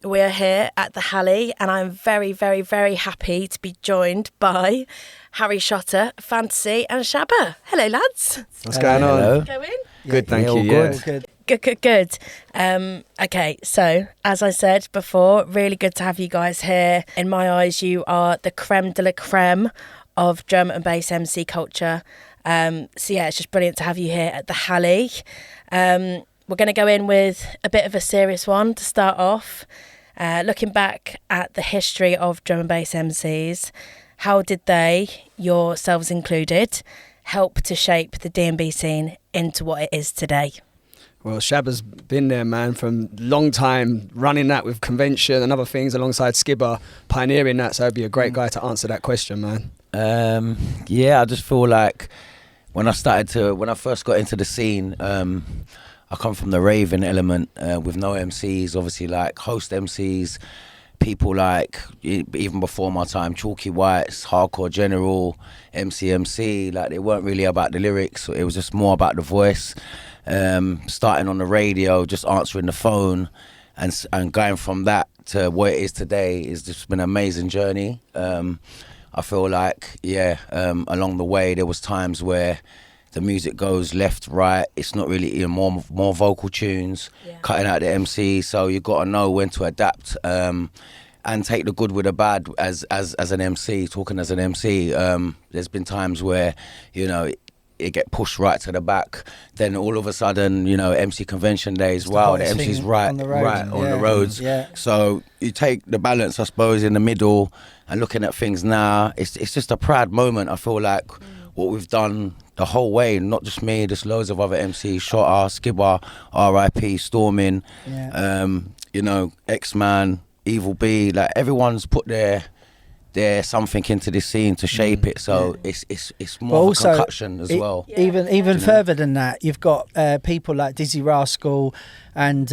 we're here at the Halley, and I'm very, very, very happy to be joined by Harry Shotter, Fantasy, and Shabba. Hello, lads. What's going on? Hello. Going? Good, thank you. Good. Good. Okay, so as I said before, really good to have you guys here. In my eyes, you are the creme de la creme of drum and bass MC culture. So yeah, it's just brilliant to have you here at the Halley. We're going to go in with a bit of a serious one to start off. Looking back at the history of drum and bass MCs, how did they, yourselves included, help to shape the D&B scene into what it is today? Well, Shabba's been there, man, from long time, running that with Convention and other things alongside Skibba, pioneering that. So I'd be a great guy to answer that question, man. I just feel like when I first got into the scene, I come from the raving element with no MCs, obviously like host MCs, people like, even before my time, Chalky Whites, Hardcore General, MC, like they weren't really about the lyrics, it was just more about the voice. Starting on the radio, just answering the phone and going from that to what it is today has just been an amazing journey. I feel like, along the way there was times where the music goes left, right. It's not really more vocal tunes, cutting out the MC. So you got to know when to adapt and take the good with the bad as an MC. Talking as an MC, there's been times where it get pushed right to the back. Then all of a sudden, MC Convention days. Wow, the MC's right on the roads. Yeah. So you take the balance, I suppose, in the middle and looking at things now. It's just a proud moment. I feel like what we've done the whole way, not just me, there's loads of other MCs, Shotter, Skibba, R.I.P, Stormin, X-Man, Evil B, like everyone's put their something into this scene to shape it, so it's more of a concussion as well. Even further than that, you've got people like Dizzy Rascal and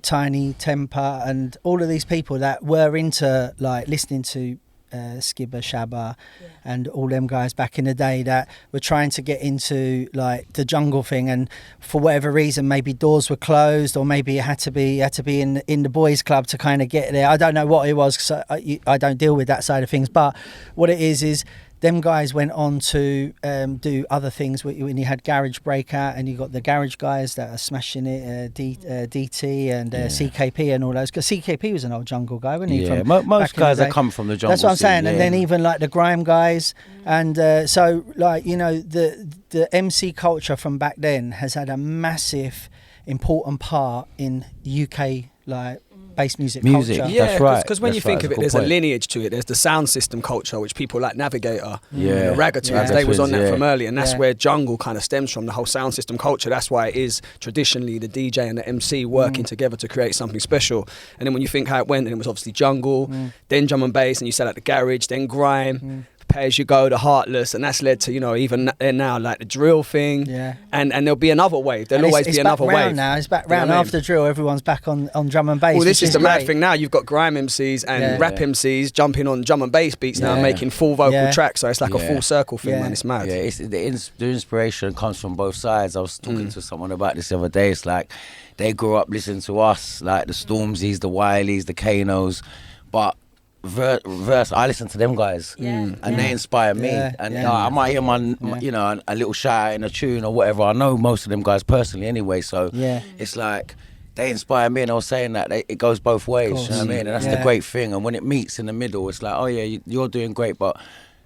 Tiny Temper and all of these people that were into like listening to Skibba, Shabba and all them guys back in the day that were trying to get into like the jungle thing, and for whatever reason maybe doors were closed or maybe it had to be in the boys club to kind of get there. I don't know what it was, because I don't deal with that side of things, but what it is them guys went on to do other things when you had Garage Breakout and you got the garage guys that are smashing it, DT and CKP and all those. Because CKP was an old jungle guy, wasn't he? Yeah, most guys that come from the jungle. That's what I'm saying. Yeah. And then even like the grime guys. And so like, the MC culture from back then has had a massive important part in UK like bass music culture. Yeah, that's right. Because when you think of it, there's a lineage to it. There's the sound system culture, which people like Navigator, Ragatunes, they was on that from early, and that's where jungle kind of stems from, the whole sound system culture. That's why it is traditionally the DJ and the MC working together to create something special. And then when you think how it went, then it was obviously jungle, then drum and bass, and you said like the garage, then grime, Pay As You Go, the Heartless, and that's led to, even now like the drill thing, and there'll be another wave. There'll always be another wave. Now it's back round after drill. Everyone's back on drum and bass. Well, this is the mad thing now. You've got grime MCs and rap MCs jumping on drum and bass beats now, making full vocal tracks. So it's like a full circle thing, man. It's mad. Yeah, it's the inspiration comes from both sides. I was talking to someone about this the other day. It's like they grew up listening to us, like the Stormzy's, the Wileys, the Kanos, but verse, I listen to them guys, and they inspire me. I might hear a little shout out in a tune or whatever. I know most of them guys personally anyway, so it's like they inspire me. And I was saying that it goes both ways. You know what I mean? And that's the great thing. And when it meets in the middle, it's like, oh yeah, you're doing great, but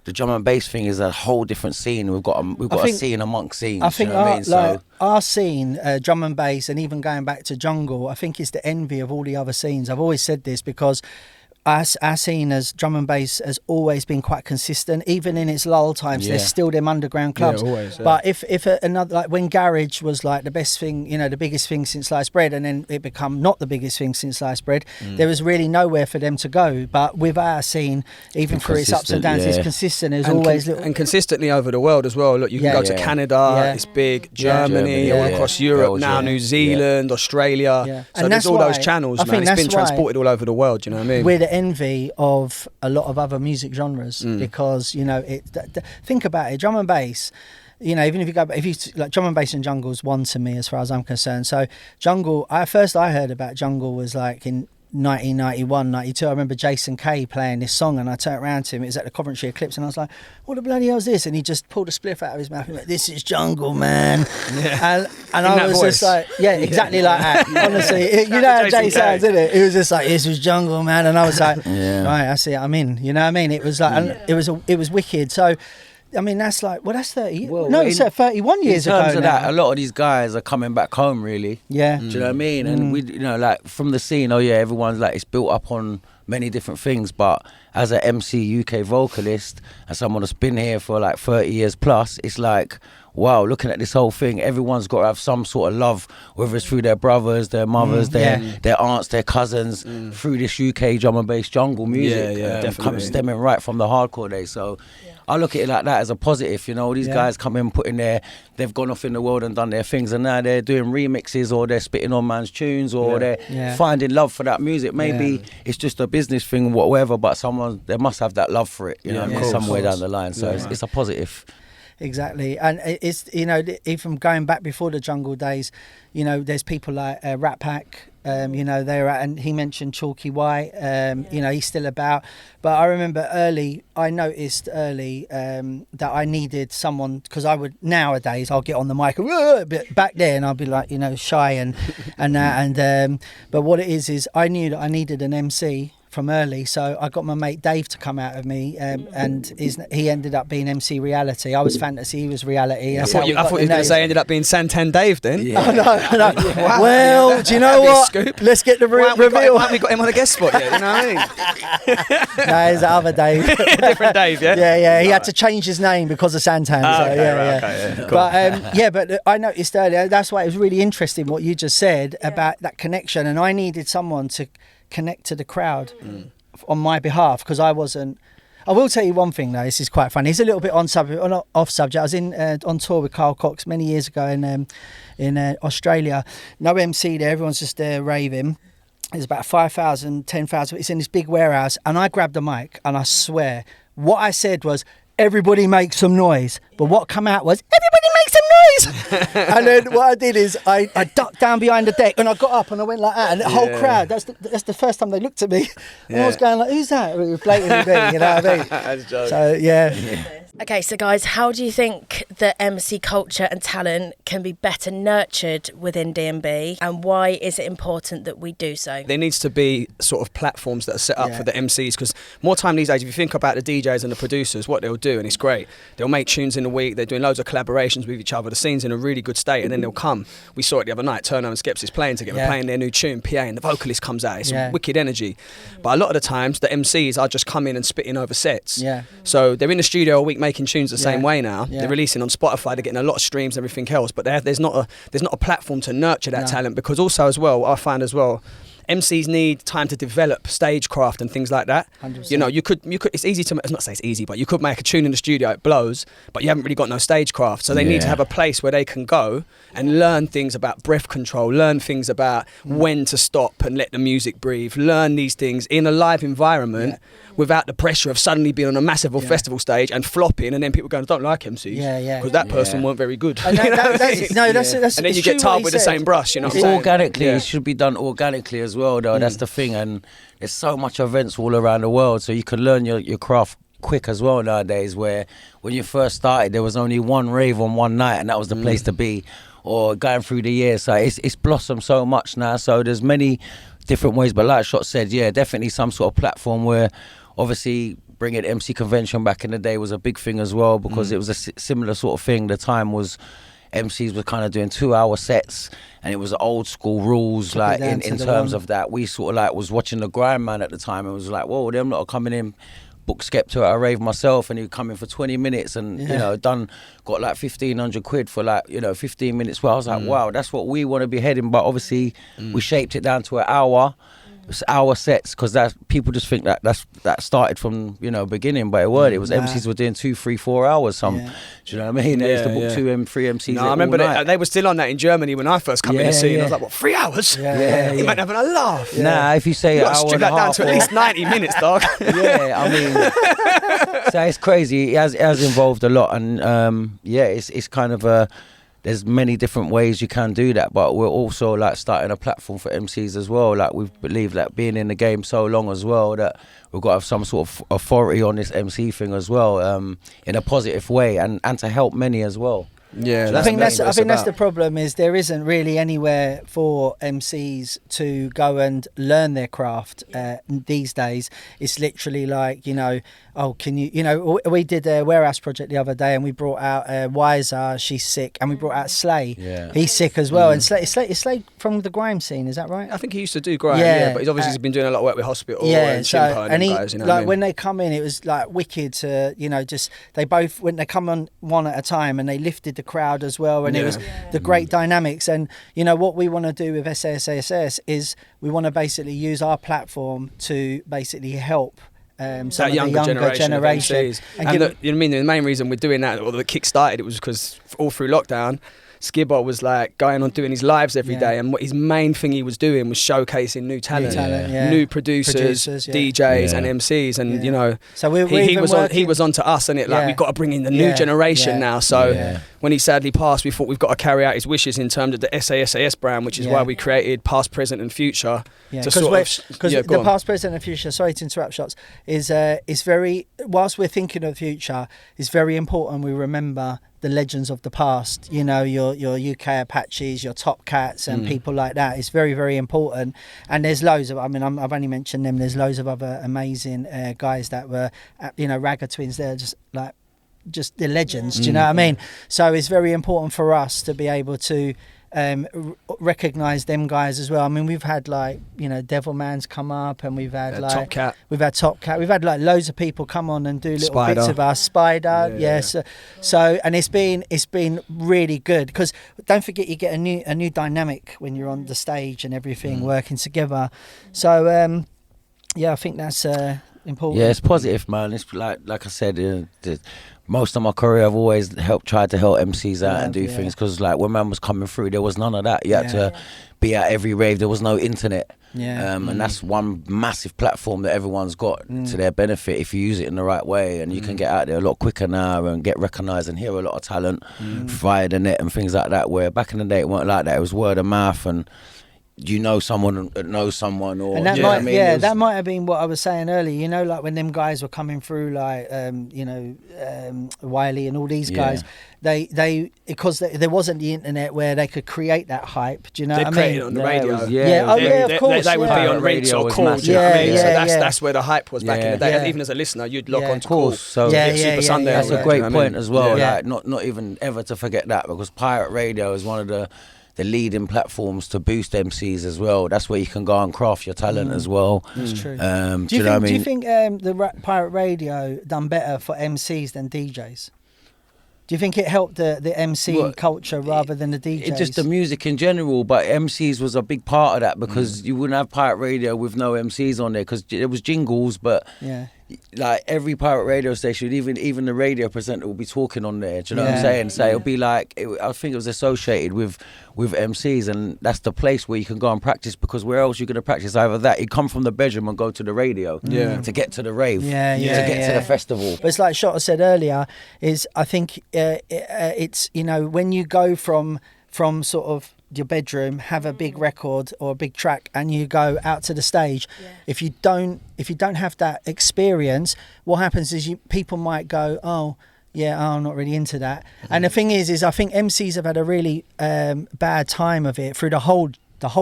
the drum and bass thing is a whole different scene. We've got a scene amongst scenes. I think you know what I mean? our scene, drum and bass, and even going back to jungle, I think is the envy of all the other scenes. I've always said this because our scene as drum and bass has always been quite consistent, even in its lull times. There's still them underground clubs. Always, but if another, like when garage was like the best thing, the biggest thing since sliced bread, and then it become not the biggest thing since sliced bread, there was really nowhere for them to go. But with our scene, even through its ups and downs, it's consistent. There's always and consistently over the world as well. Look, you can go to Canada, it's big, Germany, all across Europe now, New Zealand, Australia. So and there's all those channels, man. It's been transported all over the world. You know what I mean? We're the envy of a lot of other music genres because think about it, drum and bass, even if you like drum and bass and jungle's one to me as far as I'm concerned. So jungle, I heard about jungle was like in 1991, 92, I remember Jason Kay playing this song, and I turned around to him. It was at the Coventry Eclipse, and I was like, what the bloody hell is this? And he just pulled a spliff out of his mouth and went, this is jungle, man. Yeah. And I was just like, yeah, exactly like that. Honestly, you know how Jay sounds, isn't it? It was just like, this was jungle, man. And I was like, right, I see it, I'm in. You know what I mean? It was like, and it was wicked. So, I mean, that's like, well, that's 30. Well, no, it's 31 years ago. In terms of that, a lot of these guys are coming back home, really. Yeah. Do you know what I mean? And we, you know, like from the scene, everyone's like, it's built up on many different things. But as an MC UK vocalist and someone that's been here for like 30 years plus, it's like, wow, looking at this whole thing, everyone's got to have some sort of love, whether it's through their brothers, their mothers, their aunts, their cousins, through this UK drum and bass jungle music, definitely stemming right from the hardcore days. So I look at it like that as a positive, you know. These guys come in, they've gone off in the world and done their things, and now they're doing remixes, or they're spitting on man's tunes, or they're finding love for that music. Maybe it's just a business thing, whatever, but they must have that love for it, you know, somewhere down the line. So it's a positive. Exactly. And it's, you know, even going back before the jungle days, you know, there's people like Rat Pack, you know, and he mentioned Chalky White, you know, he's still about. But I remember I noticed early that I needed someone, because nowadays I'll get on the mic, but back then I'll be like, you know, shy and that. But what it is I knew that I needed an MC from early, so I got my mate Dave to come out of me, and he ended up being MC Reality. I was fantasy, he was reality. I thought you were going to say ended up being Santan Dave then. Yeah. Oh, no. Well, do you know what? Scoop. Let's get the reveal. Why haven't we got him on a guest spot yet? You know what I mean? No, it's the other Dave. Different Dave, yeah? Yeah. He had to change his name because of Santan. Okay, cool. But I noticed earlier, that's why it was really interesting what you just said about that connection, and I needed someone to connect to the crowd on my behalf, because I wasn't. I will tell you one thing though, this is quite funny, it's a little bit off subject. I was on tour with Carl Cox many years ago in Australia. No MC there, everyone's just there raving. There's about 5,000, 10,000, it's in this big warehouse, and I grabbed the mic, and I swear what I said was, everybody make some noise. But what come out was, everybody make some noise. And then what I did is I ducked down behind the deck, and I got up and I went like that, and the whole crowd, that's the first time they looked at me. And I was going like, who's that? It was blatantly me, you know what I mean? That's a joke. So yeah. Okay, so guys, how do you think the MC culture and talent can be better nurtured within D&B, and why is it important that we do so? There needs to be sort of platforms that are set up for the MCs, because more time these days, if you think about the DJs and the producers, what they'll do, and it's great, they'll make tunes in a week, they're doing loads of collaborations with each other, the scene's in a really good state, and then they'll come. We saw it the other night, Turner and Skepsis playing together, playing their new tune, PA, and the vocalist comes out. It's wicked energy. But a lot of the times, the MCs are just coming and spitting over sets. Yeah. So they're in the studio a week making tunes the same way now. They're releasing on Spotify, they're getting a lot of streams and everything else, but there's not a platform to nurture that talent, because also as well, what I find as well, MCs need time to develop stagecraft and things like that. 100%. You know, you could. It's easy to. It's not say it's easy, but you could make a tune in the studio, it blows, but you haven't really got no stagecraft. So they need to have a place where they can go and learn things about breath control, learn things about when to stop and let the music breathe, learn these things in a live environment without the pressure of suddenly being on a massive festival stage and flopping, and then people going, I don't like MCs because that person weren't very good. And that's and then you get tarred with the same brush. You know, organically, it should be done organically as well, though. That's the thing, and there's so much events all around the world, so you can learn your craft quick as well nowadays, where when you first started there was only one rave on one night and that was the place to be, or going through the years. So it's blossomed so much now, so there's many different ways, but like Shot said, definitely some sort of platform where obviously bringing MC convention back in the day was a big thing as well, because it was a similar sort of thing. The time was MCs were kind of doing 2-hour sets, and it was old school rules, like in terms of that. We sort of like was watching the Grind Man at the time, and was like, whoa, them lot are coming in. Booked Skepta at a rave myself, and he would come in for 20 minutes and you know got like 1,500 quid for like 15 minutes. Well, I was like, wow, that's what we want to be heading. But obviously we shaped it down to an hour. Hour sets, because that people just think that started from beginning, but it weren't. It was MCs were doing 2, 3, 4 hours. Do you know what I mean? They used to book 2 3 MCs. No, I remember they were still on that in Germany when I first came in the scene. I was like, what, 3 hours? You might having a laugh. Nah, if you say an hour strip and a that down half, to at least 90 minutes, dog. I mean, so it's crazy. It has involved a lot, and it's kind of a there's many different ways you can do that, but we're also like starting a platform for MCs as well. Like we believe that being in the game so long as well, that we've got to have some sort of authority on this MC thing as well, in a positive way, and to help many as well. Yeah, I think that's the problem, is there isn't really anywhere for MCs to go and learn their craft these days. It's literally like, you know, oh, can you, you know, we did a warehouse project the other day and we brought out Wiser, she's sick, and we brought out Slay. Yeah. He's sick as well. And Slay from the grime scene, is that right? I think he used to do grime, yeah, but he's obviously been doing a lot of work with Hospital and Chimpa and he, guys, you know, like when they come in, it was like wicked to, you know, just they both, when they come on one at a time, and they lifted the crowd as well, and it was the great dynamics. And you know what we want to do with SASAS is we want to basically use our platform to basically help some of the younger generation. And you know what I mean, the main reason we're doing that, or the kick started it, was because all through lockdown, Skibadee was like going on doing his lives every day, and what his main thing he was doing was showcasing new talent, new producers, DJs and MCs, and you know, so he was on to us, and we've got to bring in the new generation now. So when he sadly passed, we thought we've got to carry out his wishes in terms of the SASAS brand, which is why we created Past, Present and Future. Because the Past, Present and Future, sorry to interrupt, Shots, is very, whilst we're thinking of the future, it's very important we remember the legends of the past, you know, your UK Apaches, your Top Cats and people like that. It's very, very important. And there's loads of, I mean, I've only mentioned them, there's loads of other amazing guys that were, you know, Ragga Twins, they're just the legends, do you know what I mean? So it's very important for us to be able to recognise them guys as well. I mean, we've had like, you know, Devilman's come up, and we've had like Top Cat, we've had like loads of people come on and do little bits of us. Spider, so and it's been really good, because don't forget, you get a new dynamic when you're on the stage and everything working together. So I think that's important. Yeah, it's positive, man. It's like I said, most of my career I've always tried to help MCs out and do things, because like when man was coming through, there was none of that. You had to be at every rave. There was no internet. And that's one massive platform that everyone's got to their benefit if you use it in the right way, and you can get out there a lot quicker now and get recognised and hear a lot of talent via the net and things like that, where back in the day it weren't like that. It was word of mouth, and you know someone that knows someone, or and that that might have been what I was saying earlier, you know, like when them guys were coming through, like you know, Wiley and all these guys, they because there wasn't the internet where they could create that hype, do you know what I mean? Created on the radio. Of course they would be on rinse or call, do you know what I mean? So that's where the hype was back in the day. Even as a listener, you'd log on to call. So Super Sunday. That's a great point as well. Like not even ever to forget that, because pirate radio is one of the leading platforms to boost MCs as well. That's where you can go and craft your talent as well. That's true. Do you know what I mean? Do you think the pirate radio done better for MCs than DJs? Do you think it helped the MC culture rather than the DJs? It's just the music in general, but MCs was a big part of that, because you wouldn't have pirate radio with no MCs on there, because there was jingles, but like every pirate radio station, even the radio presenter will be talking on there. Do you know what I'm saying? So it'll be like, I think it was associated with MCs, and that's the place where you can go and practice, because where else you're going to practice? Either that, you come from the bedroom and go to the radio to get to the rave, to get to the festival. But it's like Shotta said earlier, is I think it's, you know, when you go from sort of your bedroom, have a big record or a big track, and you go out to the stage, if you don't have that experience, what happens is people might go, I'm not really into that. And the thing is I think MCs have had a really bad time of it through the whole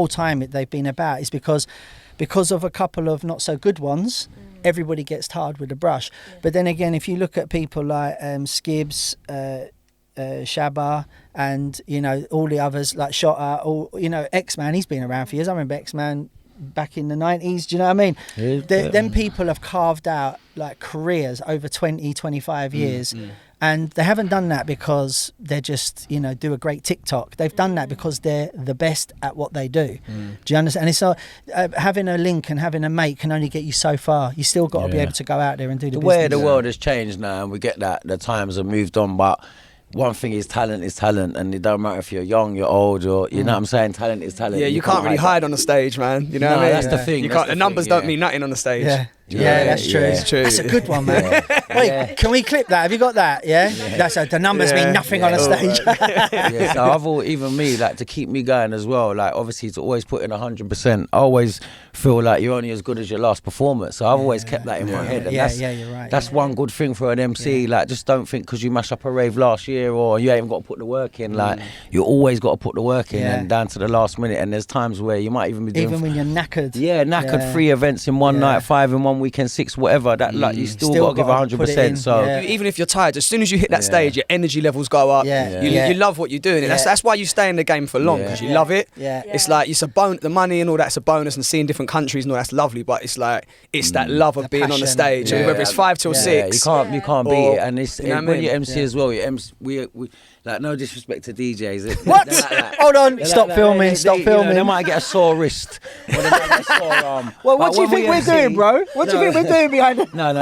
time they've been about, is because of a couple of not so good ones. Everybody gets tarred with a brush. But then again, if you look at people like Skibs, Shabba, and you know all the others like Shotta, or you know X-Man, he's been around for years. I remember X-Man back in the 90s, do you know what I mean? Them people have carved out like careers over 20-25 years, and they haven't done that because they're just, you know, do a great TikTok. They've done that because they're the best at what they do. Do you understand? And it's not having a link and having a mate can only get you so far. You still got to be able to go out there and do the business. Way the world has changed now, and we get that the times have moved on, but one thing is talent, and it don't matter if you're young, you're old, or you know what I'm saying. Talent is talent. Yeah, you can't really hide on the stage, man. You know what I mean? That's the thing. The numbers don't mean nothing on the stage. Yeah, that's true. It's true. That's a good one, man. Wait, can we clip that? Have you got that? Yeah. That's the numbers mean nothing on a stage. So I've always, even me, like, to keep me going as well, like, obviously to always put in 100%. I always feel like you're only as good as your last performance. So I've always kept that in my head. And you're right. That's one good thing for an MC. Like, just don't think because you mashed up a rave last year or you ain't got to put the work in. Like, you always got to put the work in and down to the last minute. And there's times where you might even be doing... Even when you're knackered. Yeah, knackered 3 events in one night, 5 in one weekend, 6, whatever. That like you still got to give 100%. So even if you're tired, as soon as you hit that stage, your energy levels go up. You love what you're doing. That's why you stay in the game for long, because you love it. It's like it's a the money and all that's a bonus, and seeing different countries and all that's lovely. But it's like it's that love of being on the stage, whether it's 5 till 6. You can't beat it. And it's when you MC as well. You MC, we like, no disrespect to DJs. What? Hold on. Stop filming. Stop filming. They might get a sore wrist. Or they might get a sore arm. Well, what do you think we're doing, bro? What do you think we're doing behind it? No.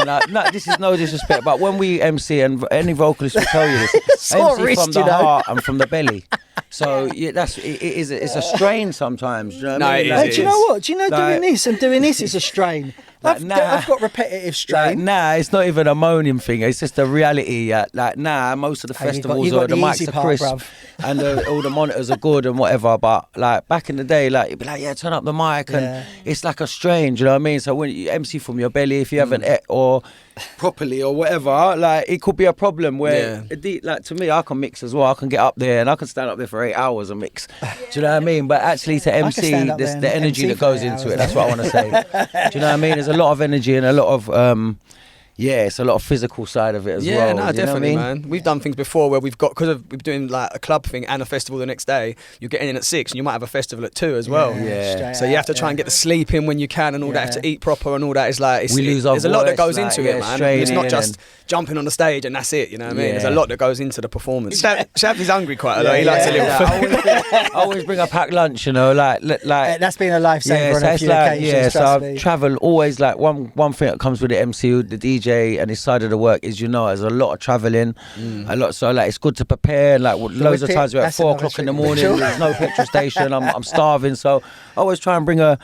This is no disrespect. But when we MC, and any vocalist will tell you this, MC from the heart and from the belly. So it's a strain sometimes. Do you know what I mean? Do you know what? Do you know doing this and doing this is a strain? I've got repetitive strain. It's not even a moaning thing. It's just a reality. Most of the festivals or the mics are crisp and all the monitors are good and whatever. But like back in the day, like you'd be like, turn up the mic, and it's like a strain. Do you know what I mean? So when you MC from your belly, if you haven't ate or properly or whatever, like it could be a problem. Where like to me, I can mix as well. I can get up there and I can stand up there for 8 hours and mix. Do you know what I mean? But actually to MC, there's the energy that goes into it. That's what I want to say. Do you know what I mean? There's a lot of energy and a lot of it's a lot of physical side of it as well. Yeah, no, definitely, man. We've done things before where we've got, because we're doing like a club thing and a festival the next day, you're getting in at 6 and you might have a festival at 2 as well. So you have to try and get the sleep in when you can and all that, have to eat proper and all that. It's like, there's a lot that goes into it, man. It's not just jumping on the stage and that's it, you know what I mean? There's a lot that goes into the performance. Shabs is hungry quite a lot. He likes a little food. I always bring a packed lunch, you know, like that's been a lifesaver on a few occasions. So I travel always, like one thing that comes with the MC, the DJ and his side of the work is, there's a lot of travelling, a lot. So like it's good to prepare. Like loads of times we're at 4 o'clock in the morning. There's no petrol station. I'm starving, so I always try and bring a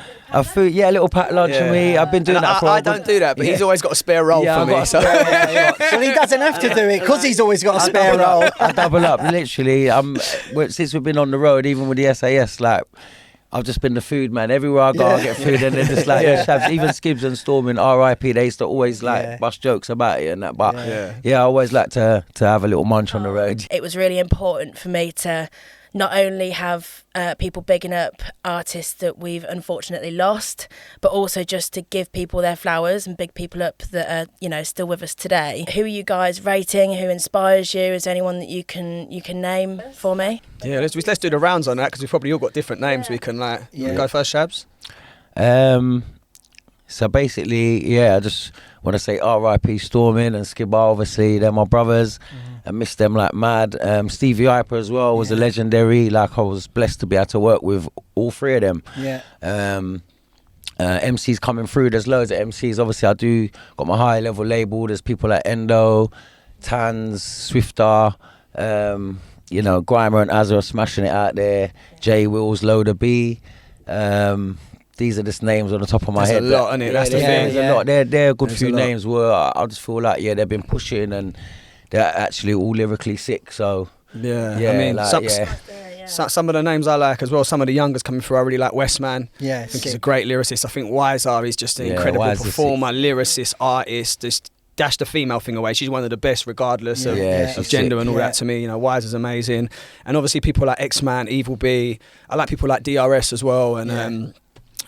food, a little packed lunch for me. I've been doing that for. I don't do that, but he's always got a spare roll for me. So he doesn't have to do it because he's always got a spare roll. I double up, literally. Since we've been on the road, even with the SAS, like I've just been the food man. Everywhere I go, I get food, and then just like Shabs, even Skibs and Storm in RIP, they used to always like bust jokes about it and that. But I always like to have a little munch on the road. It was really important for me to not only have people bigging up artists that we've unfortunately lost, but also just to give people their flowers and big people up that are, still with us today. Who are you guys rating? Who inspires you? Is there anyone that you can name for me? Yeah, let's do the rounds on that, because we've probably all got different names. We can go first, Shabs. So basically, I just want to say RIP Stormin and Skibadee, obviously, they're my brothers. I miss them like mad. Stevie Hyper as well was a legendary. Like I was blessed to be able to work with all 3 of them. MCs coming through, there's loads of MCs. Obviously got my high level label. There's people like Endo, Tans, Swifter, Grimer and Azra smashing it out there. J Wills, Loader B. These are just names on the top of my head. There's a lot, isn't it? That's the thing. There's a lot. They're a good few names where I just feel like, they've been pushing and they're actually all lyrically sick. So, I mean, some of the names I like as well, some of the youngers coming through, I really like Westman. I think he's a great lyricist. I think Wiser is just an incredible performer, lyricist, artist, just dash the female thing away. She's one of the best regardless of gender and all that to me. Wiser's amazing. And obviously people like X-Man, Evil B. I like people like DRS as well, and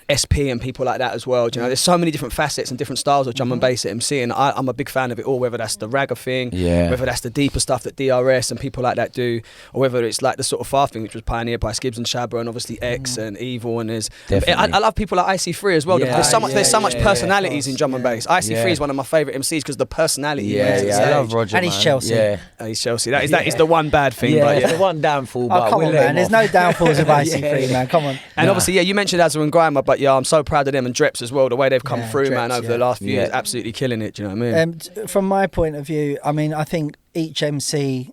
SP and people like that as well. There's so many different facets and different styles of drum and bass at MC, and I'm a big fan of it all, whether that's the ragga thing, whether that's the deeper stuff that DRS and people like that do, or whether it's like the sort of far thing which was pioneered by Skibs and Shabba and obviously X and Evil, and I love people like IC3 as well. There's so much personalities in drum and bass. IC3 is one of my favourite MCs because the personality. I love Roger, and he's Chelsea. He's Chelsea. That is the one bad thing. It's the one downfall. But come on, man. There's no downfalls of IC3, man. Come on. And obviously, you mentioned Azza and Grimer, but I'm so proud of them and Dreps as well. The way they've come through, man, over the last few years, absolutely killing it. Do you know what I mean? From my point of view, I mean, I think each MC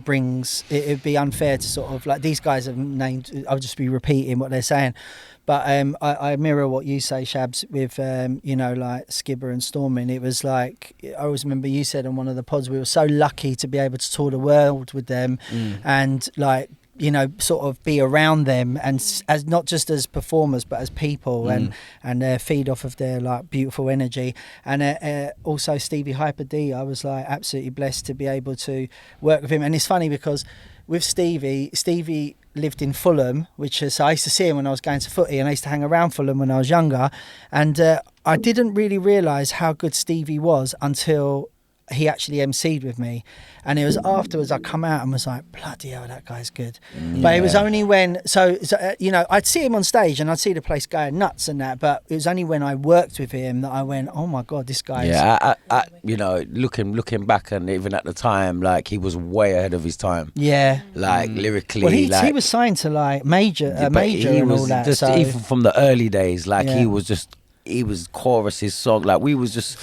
brings, it'd be unfair to sort of like these guys have named. I'll just be repeating what they're saying, but I mirror what you say, Shabs, with you know, like Skibber and Stormin. It was like, I always remember you said on one of the pods, we were so lucky to be able to tour the world with them, and like, you know, sort of be around them, and as not just as performers but as people, and feed off of their like beautiful energy. And also Stevie Hyper D, I was like absolutely blessed to be able to work with him. And it's funny because with Stevie lived in Fulham, which is, I used to see him when I was going to footy, and I used to hang around Fulham when I was younger, and I didn't really realise how good Stevie was until he actually MC'd with me, and it was afterwards I come out and was like, bloody hell, that guy's good. But it was only when, you know, I'd see him on stage and I'd see the place going nuts and that, but it was only when I worked with him that I went, oh my god, this guy I you know, looking back, and even at the time, like, he was way ahead of his time, like lyrically. Well, he like, was signed to like major and all that, just, so even from the early days, like he was choruses song, like we was just,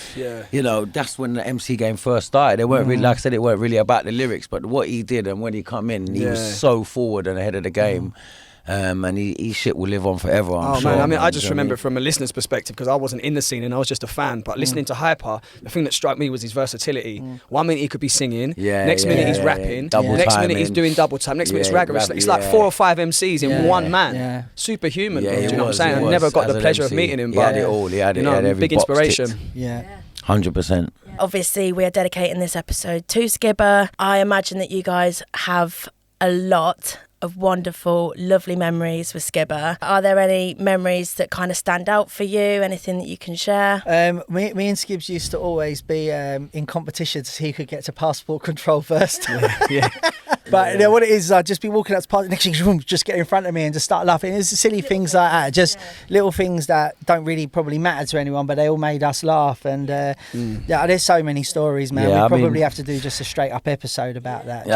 you know, that's when the MC game first started. They weren't really, like I said, it weren't really about the lyrics, but what he did, and when he come in, he was so forward and ahead of the game. And he shit will live on forever, I'm sure. Man, I mean, I just remember from a listener's perspective, because I wasn't in the scene and I was just a fan, but listening to Hyper, the thing that struck me was his versatility. 1 minute he could be singing, next minute he's rapping, next minute he's doing double time, next minute it's ragga. It's like 4 or 5 MCs in one man. Superhuman, bro, do you know what I'm saying? I never got the pleasure of meeting him, but he had every big inspiration. 100%. Obviously, we are dedicating this episode to Skibber. I imagine that you guys have a lot of wonderful, lovely memories with Skibber. Are there any memories that kind of stand out for you? Anything that you can share? Me and Skibbs used to always be in competition to see who could get to passport control first. But you know what it is, I'd just be walking out to passport, next thing, just get in front of me and just start laughing. It's silly things like that, just little things that don't really probably matter to anyone, but they all made us laugh. And there's so many stories, man. We probably have to do just a straight up episode about that.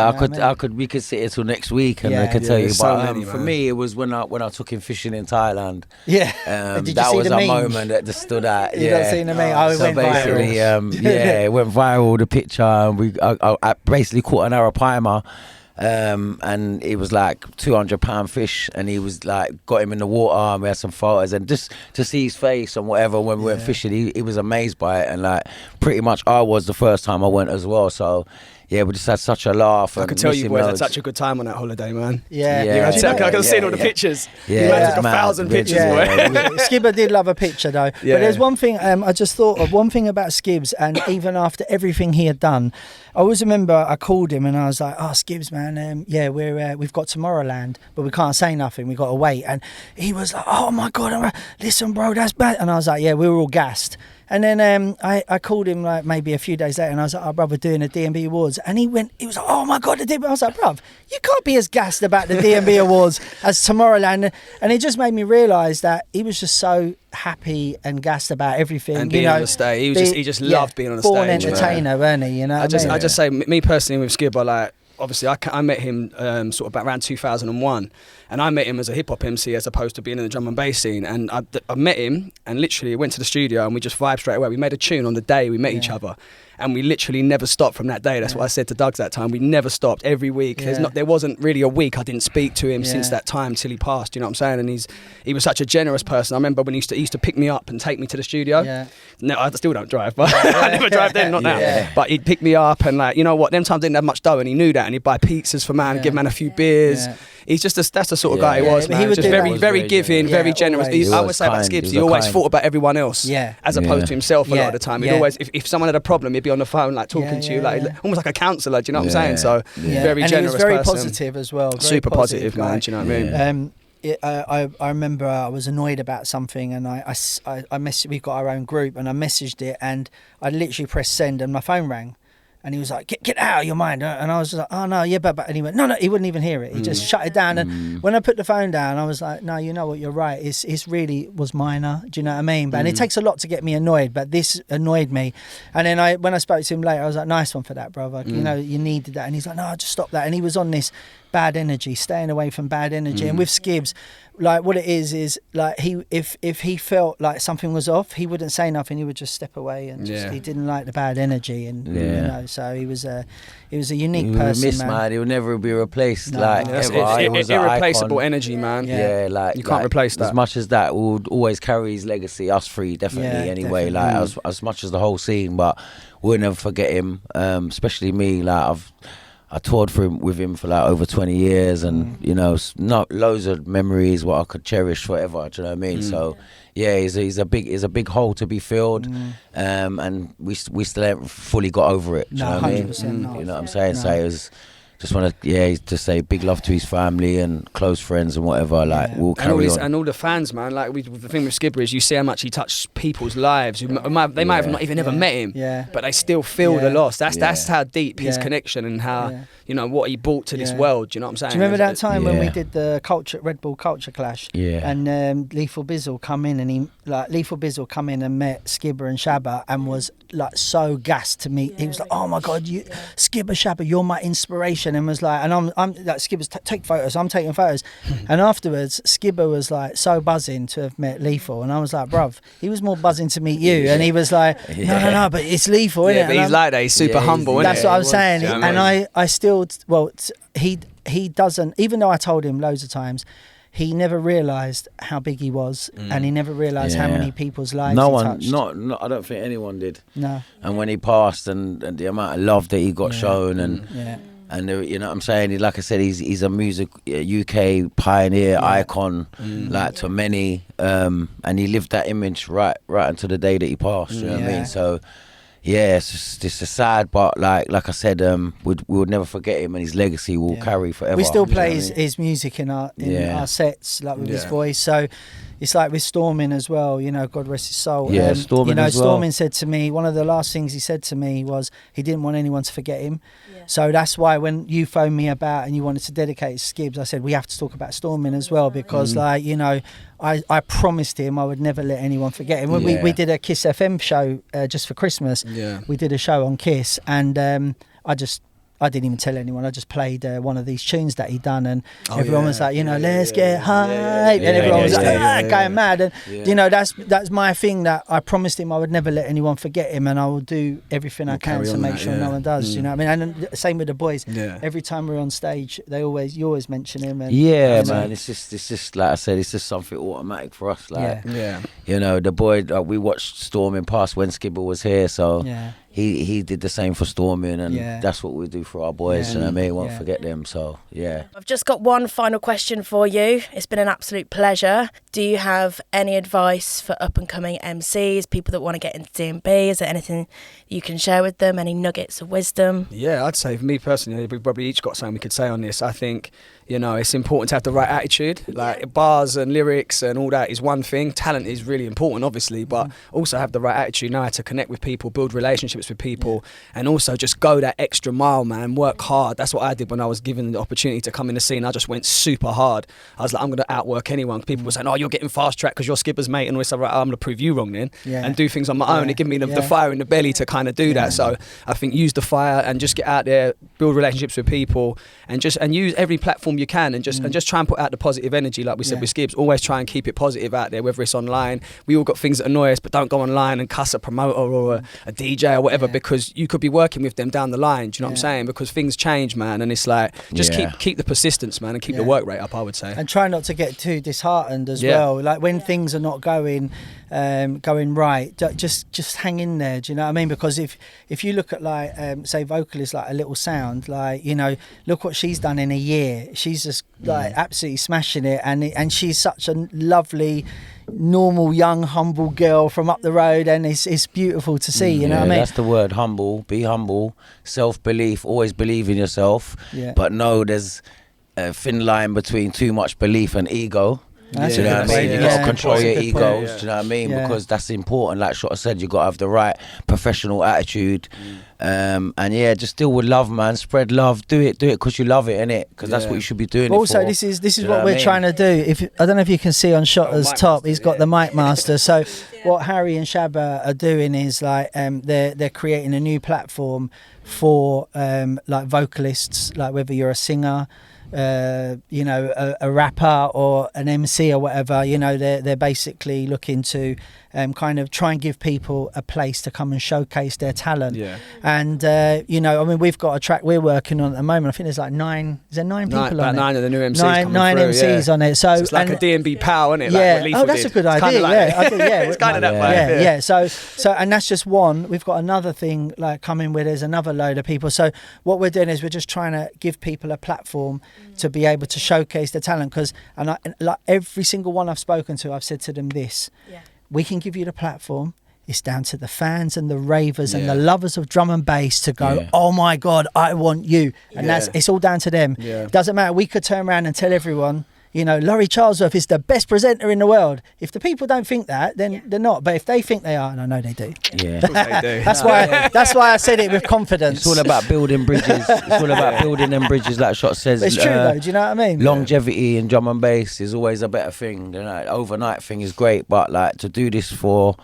We could sit here till next week, and I could tell you. But for me, it was when I took him fishing in Thailand. That was a moment that just stood out. You not seen the meme? It went viral. It went viral. The picture, and I basically caught an arapaima. And it was like 200-pound fish, and he was like, got him in the water, and we had some photos, and just to see his face and whatever when we went fishing, he was amazed by it. And like, pretty much I was the first time I went as well, so yeah, we just had such a laugh. I could tell you boys had such a good time on that holiday, man. I can see all the pictures. You took 1,000 pictures, boy. Skibber did love a picture though. But there's one thing, I just thought of one thing about Skibbs, and even after everything he had done, I always remember I called him and I was like, oh, Skibbs, man, we've got Tomorrowland, but we can't say nothing, we got to wait. And he was like, oh my God, listen, bro, that's bad. And I was like, yeah, we were all gassed. And then I called him like maybe a few days later, and I was like, oh, bruv, we're doing the DMB Awards. And he was like, oh my God, the DMB. I was like, bruv, you can't be as gassed about the DMB Awards as Tomorrowland. And it just made me realise that he was just so happy and gassed about everything. And being on the stage. He just loved being on the stage. Born entertainer, weren't he? You know, I just say, me personally with Skibber, like, obviously I met him sort of about around 2001, and I met him as a hip hop MC as opposed to being in the drum and bass scene. And I met him and literally went to the studio and we just vibed straight away. We made a tune on the day we met each other, and we literally never stopped from that day. That's what I said to Doug that time. We never stopped. Every week, there wasn't really a week I didn't speak to him since that time till he passed. You know what I'm saying? And he was such a generous person. I remember when he used to pick me up and take me to the studio. No, I still don't drive, but I never drive then, not now. But he'd pick me up and, like, you know what? Them times I didn't have much dough, and he knew that, and he'd buy pizzas for man, give man a few beers. He's just that's the sort of guy he was, man. He was just very giving, very generous. I always say about Skibbs, he always thought about everyone else, as opposed to himself a lot of the time. He'd always, if someone had a problem, he'd be on the phone like talking to you, like almost like a counsellor. Do you know what I'm saying? So very generous, and he was very positive as well. Super positive, man. Do you know what I mean? I remember I was annoyed about something, and I messaged. We've got our own group, and I messaged it, and I literally pressed send, and my phone rang. And he was like, get out of your mind. And I was just like, oh, no, but. And he went, no, he wouldn't even hear it. He just shut it down. And when I put the phone down, I was like, no, you know what, you're right. It's really was minor. Do you know what I mean? But and it takes a lot to get me annoyed, but this annoyed me. And then when I spoke to him later, I was like, nice one for that, brother. You know, you needed that. And he's like, no, just stop that. And he was on this bad energy, staying away from bad energy. And with Skibs, like what it is like if he felt like something was off, he wouldn't say nothing. He would just step away, and he didn't like the bad energy, and you know, so he was a unique person, man. He would never be replaced. No. Like It was irreplaceable energy, man. Yeah, like you can't replace that. As much as that, we would always carry his legacy. Us three, definitely. Anyway, definitely. like as much as the whole scene, but we'll never forget him. Especially me. Like I toured with him for like over 20 years, and you know, not loads of memories what I could cherish forever. Do you know what I mean? So yeah, he's a big hole to be filled, and we still haven't fully got over it. Do you know what I mean? You know what I'm saying? So it was. Just want to say big love to his family and close friends and whatever. Like we'll carry on. And all the fans, man. Like the thing with Skibadee is you see how much he touched people's lives. They might have not even ever met him, but they still feel the loss. That's how deep his connection and how you know what he brought to this world. Do you know what I'm saying? Do you remember that time when we did the Red Bull Culture Clash? Yeah. And Lethal Bizzle come in, and Lethal Bizzle come in and met Skibber and Shabba, and was like so gassed to meet. He was like, "Oh my God, Skibber, Shabba, you're my inspiration." And was like, and I'm like, Skibber's take photos. I'm taking photos, and afterwards, Skibber was like so buzzing to have met Lethal, and I was like, "Bruv, he was more buzzing to meet you." And he was like, "No, but it's Lethal, isn't it?" But he's like that. He's super humble. That's what I was saying. Yeah, and I still, he doesn't. Even though I told him loads of times, he never realised how big he was, and he never realised how many people's lives he touched. I don't think anyone did. No. And when he passed, and the amount of love that he got shown, and you know what I'm saying, like I said, he's a music UK pioneer icon, like to many, and he lived that image right until the day that he passed. You know what I mean? So. Yeah, it's just a sad, but like I said, we would never forget him, and his legacy will carry forever. We still play his music in our sets, like with his voice. So it's like with Stormin as well, you know, God rest his soul. Yeah, Stormin you know, as well. Stormin said to me, one of the last things he said to me was he didn't want anyone to forget him. Yeah. So that's why when you phoned me about and you wanted to dedicate Skibs, I said we have to talk about Stormin as well, because like, you know, I promised him I would never let anyone forget him. When we did a Kiss FM show just for Christmas, we did a show on Kiss, and I didn't even tell anyone. I just played one of these tunes that he'd done, and everyone was like, you know, let's get high, and everyone was like, going mad. And you know, that's my thing, that I promised him I would never let anyone forget him, and I will do everything I can to make sure no one does. You know what I mean? And same with the boys. Every time we're on stage, you always mention him. And, man, it's just like I said, it's just something automatic for us. Like, you know, the boy, we watched Stormin pass when Skibber was here, so. He did the same for Stormin, and that's what we do for our boys. You know what I mean? Won't forget them. So I've just got one final question for you. It's been an absolute pleasure. Do you have any advice for up and coming MCs, people that want to get into D&B? Is there anything you can share with them? Any nuggets of wisdom? Yeah, I'd say for me personally, we probably each got something we could say on this. I think, you know, it's important to have the right attitude. Like bars and lyrics and all that is one thing. Talent is really important, obviously, but also have the right attitude, know how to connect with people, build relationships with people, and also just go that extra mile, man. Work hard. That's what I did when I was given the opportunity to come in the scene. I just went super hard. I was like, I'm going to outwork anyone. People were saying, "Oh, you're getting fast track because you're Skibber's mate," and all this. I'm going to prove you wrong then, and do things on my own. It gave me the fire in the belly to kind of do that. So I think use the fire and just get out there, build relationships with people, and use every platform you can, and just try and put out the positive energy, like we said with Skibs. Always try and keep it positive out there, whether it's online. We all got things that annoy us, but don't go online and cuss a promoter or a DJ or whatever, because you could be working with them down the line. Do you know what I'm saying? Because things change, man, and it's like just keep the persistence, man, and keep the work rate up, I would say. And try not to get too disheartened as well. Like when things are not going right, just hang in there. Do you know what I mean? Because if you look at like say vocalists like a Little Sound, like, you know, look what she's done in a year. She's just like absolutely smashing it, and she's such a lovely, normal, young, humble girl from up the road, and it's beautiful to see. You know what I mean? That's the word, humble. Be humble. Self-belief. Always believe in yourself. But no, there's a thin line between too much belief and ego. Do you know what I mean? You got to control your egos. Do you know what I mean? Because that's important. Like Shota said, you got to have the right professional attitude. And just deal with love, man. Spread love. Do it because you love it, innit? Because that's what you should be doing. Also, it for. this is what we're trying to do. I don't know if you can see on Shota's top, he's got the mic master. So what Harry and Shabba are doing is like they're creating a new platform for like vocalists, like whether you're a singer, you know, a rapper or an MC or whatever. You know, they're basically looking to kind of try and give people a place to come and showcase their talent. Yeah. And you know, I mean, we've got a track we're working on at the moment. I think there's like 9. Is there 9 people on it? About 9 of the new MCs. Nine through, MCs on it. So it's like a D&B POW, isn't it? Yeah. Like what That's did. a good It's idea. like, Yeah. it's kind of that vibe. Yeah. So and that's just one. We've got another thing like coming where there's another load of people. So what we're doing is we're just trying to give people a platform to be able to showcase their talent. Because and like every single one I've spoken to, I've said to them this. Yeah. We can give you the platform. It's down to the fans and the ravers and the lovers of drum and bass to go, oh my God, I want you. And it's all down to them. Yeah. Doesn't matter. We could turn around and tell everyone, you know, Laurie Charlesworth is the best presenter in the world. If the people don't think that, then they're not. But if they think they are, and I know they do. Yeah. They do. That's why I said it with confidence. It's all about building bridges. It's all about building them bridges, like Shot says. But it's true though, do you know what I mean? Longevity in drum and bass is always a better thing. You know, overnight thing is great, but like to do this for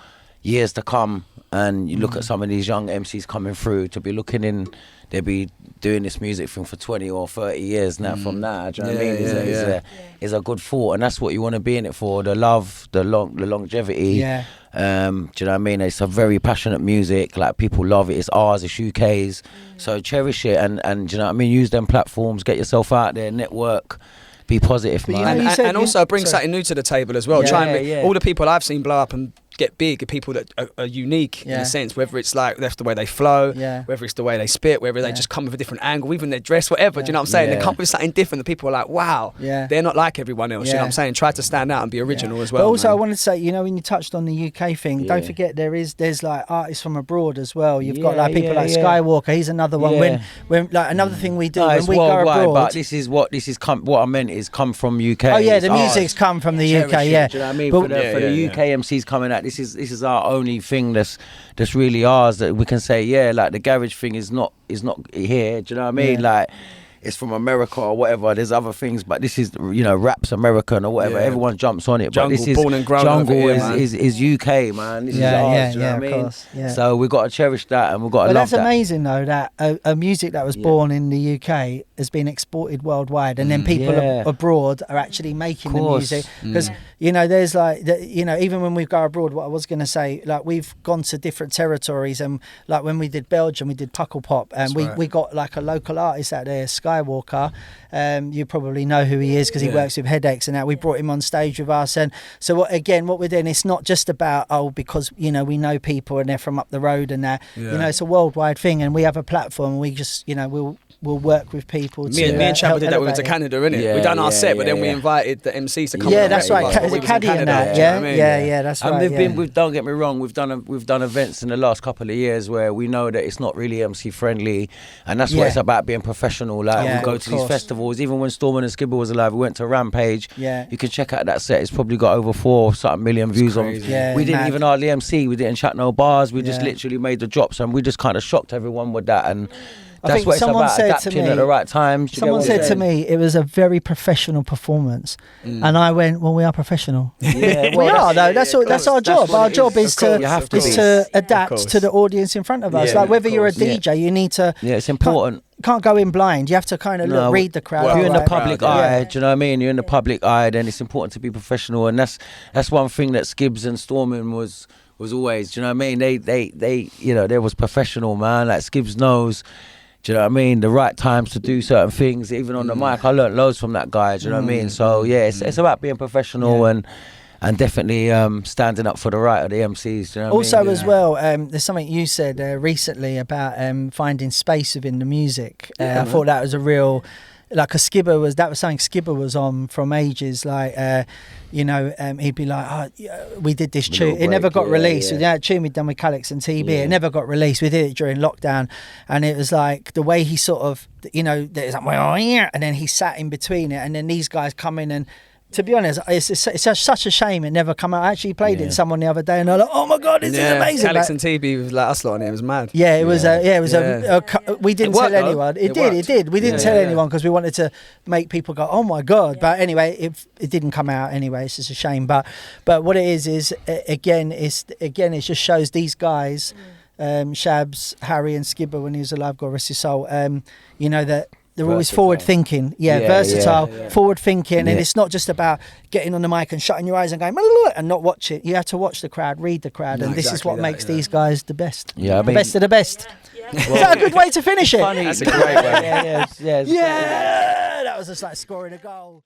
years to come, and you look at some of these young MCs coming through to be looking in, they'll be doing this music thing for 20 or 30 years now from now. Do you know what I mean? It's a good thought, and that's what you want to be in it for, the love, the longevity. Yeah. Do you know what I mean? It's a very passionate music, like people love it. It's ours, it's UK's. So cherish it, and do you know what I mean? Use them platforms, get yourself out there, network. Be positive, man. And also bring something new to the table as well. Try and all the people I've seen blow up and get big are people that are unique in a sense, whether it's like that's the way they flow, whether it's the way they spit, whether they just come with a different angle, even their dress, whatever. Do you know what I'm saying? They come with something different that people are like, wow, they're not like everyone else. You know what I'm saying? Try to stand out and be original as well. But also, man. I wanted to say, you know, when you touched on the UK thing, don't forget there's like artists from abroad as well. You've got like people like Skywalker. He's another one. When like another thing we do when we go abroad. But this is what I meant is come from UK. Oh yeah, the music's come from the UK. Yeah, do you know what I mean? For the UK MCs coming out, this is our only thing that's really ours, that we can say, like the garage thing is not here. Do you know what I mean? Like it's from America or whatever. There's other things, but this is, you know, rap's American or whatever. Everyone jumps on it. Jungle, but this is born and grown jungle over here, is UK, man. This is ours. Do you know what I mean? Of course, So we've got to cherish that, and we've got to love that. That's amazing though, that a music that was born in the UK has been exported worldwide, and then people abroad are actually making the music. Because you know, there's like you know, even when we go abroad, what I was going to say, like we've gone to different territories, and like when we did Belgium, we did Puckle Pop, and we got like a local artist out there, Skywalker. You probably know who he is because he works with Headaches, and that we brought him on stage with us. And so what we're doing, it's not just about because you know we know people and they're from up the road and that. You know, it's a worldwide thing, and we have a platform, and we just, you know, we'll work with people. Me and Chad did that. We went to Canada, innit? We done our set, but then we invited the MCs to come. Yeah, that's right. Is it Caddy and that? Yeah, that's right. And don't get me wrong, we've done events in the last couple of years where we know that it's not really MC friendly, and that's what it's about, being professional. Like we go to these festivals. Even when Storman and Skibadee was alive, we went to Rampage. You can check out that set. It's probably got over 4 million views on. We didn't even hardly MC. We didn't chat no bars. We just literally made the drops, and we just kind of shocked everyone with that. And that's what it's about, adapting at the right time. Someone said to me it was a very professional performance, and I went, well, we are professional. We are though. That's our job. Our job is to adapt to the audience in front of us. Like whether you're a DJ, you need to. Yeah, it's important. Can't go in blind. You have to kind of read the crowd. If you're in the public eye, do you know what I mean? You're in the public eye, then it's important to be professional, and that's one thing that Skibbs and Stormin was always. Do you know what I mean? They you know, there was professional, man. Like Skibbs knows. Do you know what I mean? The right times to do certain things. Even on the mic, I learnt loads from that guy. Do you know what I mean? So yeah, it's about being professional and definitely standing up for the right of the MCs. Do you know what also, I mean? as well, there's something you said recently about finding space within the music. I thought that was a real. Like that was something Skibber was on from ages. Like, you know, he'd be like, we did this tune. It never got released. That tune we'd done with Calix and TB. It never got released. We did it during lockdown, and it was like the way he sort of, you know, there's like, well, yeah, and then he sat in between it, and then these guys come in and. To be honest, it's such a shame it never come out. I actually played it to someone the other day, and they're like, "Oh my god, this is amazing!" Calix and TB was like us lot on it. It was mad. Yeah, it was. We didn't tell anyone. It did. We didn't tell anyone because we wanted to make people go, "Oh my god!" But anyway, it didn't come out anyway. It's just a shame. But what it is again, it just shows these guys, Shabs, Harry, and Skibber when he was alive, God rest his soul. You know that. they're always forward thinking. Versatile, forward thinking, and it's not just about getting on the mic and shutting your eyes and going and not watch it. You have to watch the crowd, read the crowd, and this is what makes these guys the best. Yeah, the best of the best. Well, is that a good way to finish it? Funny. That's a great way. Yeah. That was just like scoring a goal.